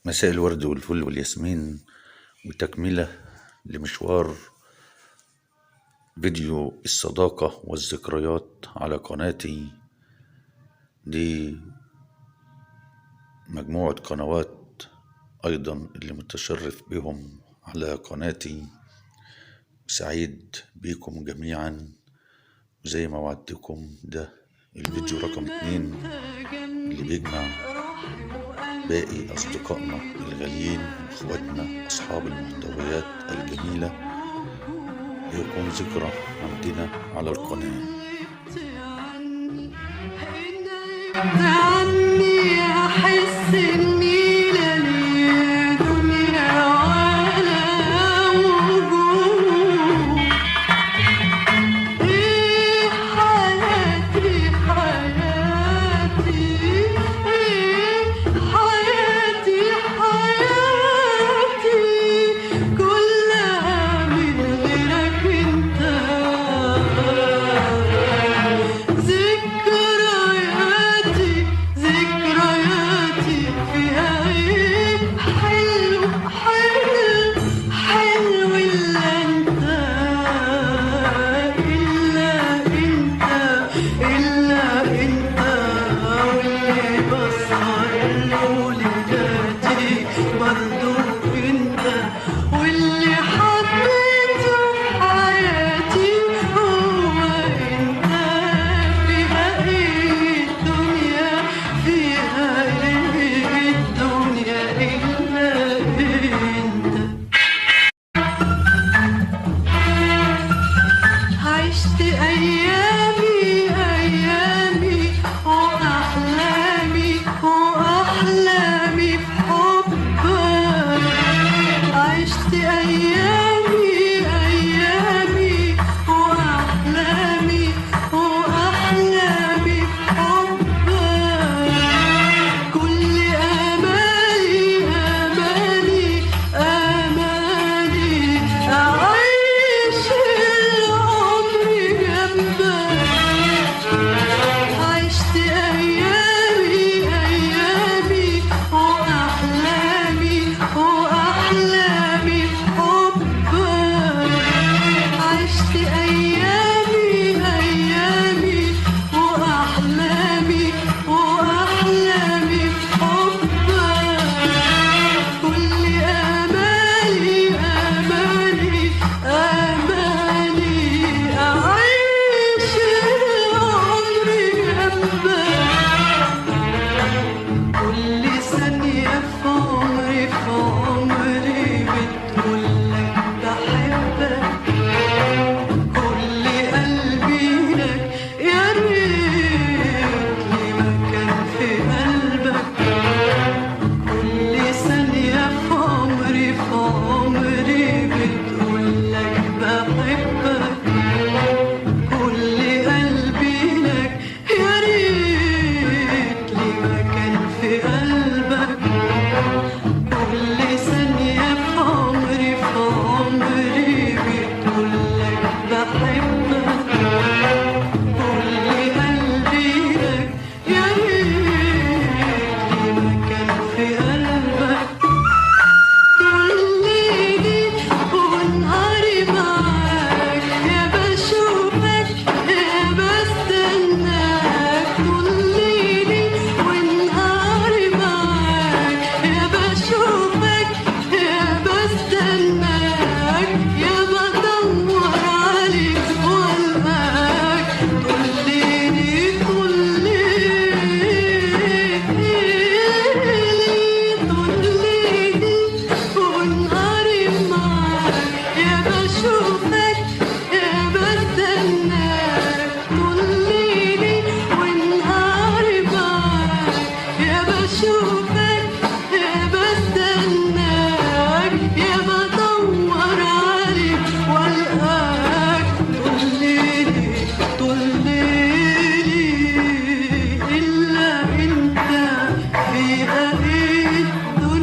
مساء الورد والفل والياسمين، وتكملة لمشوار فيديو الصداقة والذكريات على قناتي. دي مجموعة قنوات أيضا اللي متشرف بهم على قناتي. سعيد بيكم جميعا، وزي ما وعدتكم ده الفيديو رقم 2 اللي بيجمع باقي أصدقائنا الغاليين وإخواتنا أصحاب المحتويات الجميلة ليكون ذكرى عندنا على القناة. عني أحس إني لا ليا دنيا ولا وجود. إيه حياتي حياتي، إيه حياتي حياتي كلها من غيرك أنت. ذكرياتي فيها ايه حلو حلو حلو، إلا انت إلا انت إلا انت، واللي بسهر له ليلاتي برضو انت، واللي حبيته في حياتي هو انت. فيها ايه الدنيا، فيها ايه الدنيا إلا انت. عشت أيامي أيامي وأحلامي وأحلامي في حبك. عشت أيامي أيامي وأحلامي وأحلامي في حبك. كل آمالي آمالي آمالي أعيش العمر جنبك. عشت أيامي أيامي وأحلامي وأحلامي في حبك. عشت أيامي أيامي وأحلامي وأحلامي في حبك. كل آمالي آمالي آمالي أعيش العمر جنبك. كل ثانية في عمري في عمري بتقولك بحبك. كل قلبي لك يا ريت لي مكان في قلبك. كل ثانية في عمري في عمري بتقولك بحبك. كل قلبي لك يا ريت لي مكان في قلبك. كل ثانية في عمري في عمري بتقولك بحبك. كل قلبي لك يا ريت لي مكان في قلبك. كل ليلي ونهاري معاك يا بشوفك يا بستناك. كل ليلي ونهاري معاك يا بشوفك يا بستناك، يا بدور عليك والقاك. كل ليلي كل ليلي كل ليلي ونهاري معاك يا بشوفك يا بستناك. كل ليلي ونهاري معاك يا بشوفك يا بستناك، يا بدور عليك والقاك. طول ليلي طول ليلي إلا انت، فيها ايه الدنيا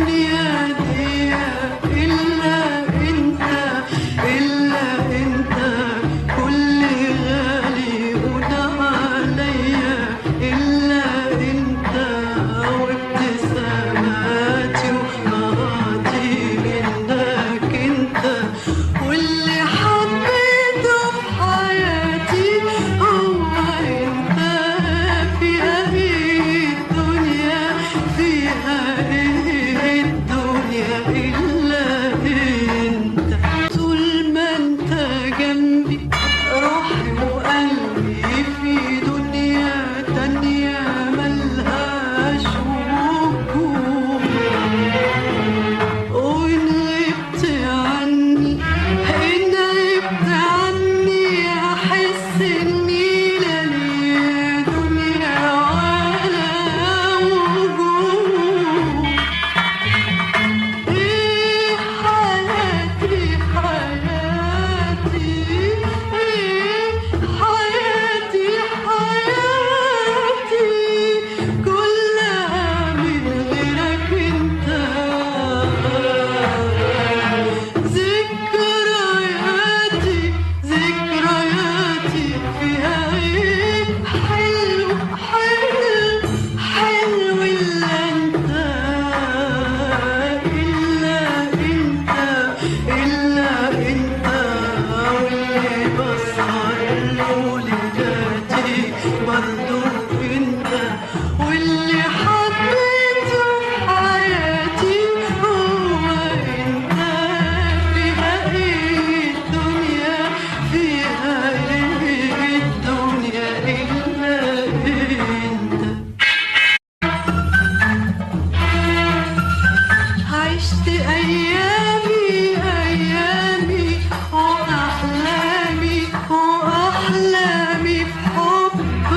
عشت أيامي أيامي وأحلامي وأحلامي بحبك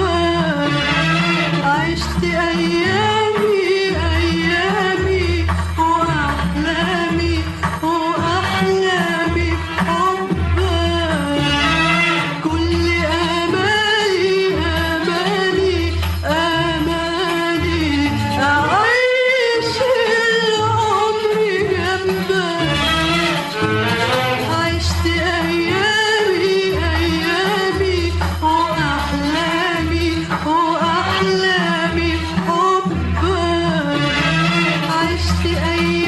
عشت أيامي أيامي وأحلامي وأحلامي بحبك كل آمالي آمالي آمالي أعيش العمر جنبك عشت أيامي أيامي وأحلامي وأحلامي بحبك عشت أيامي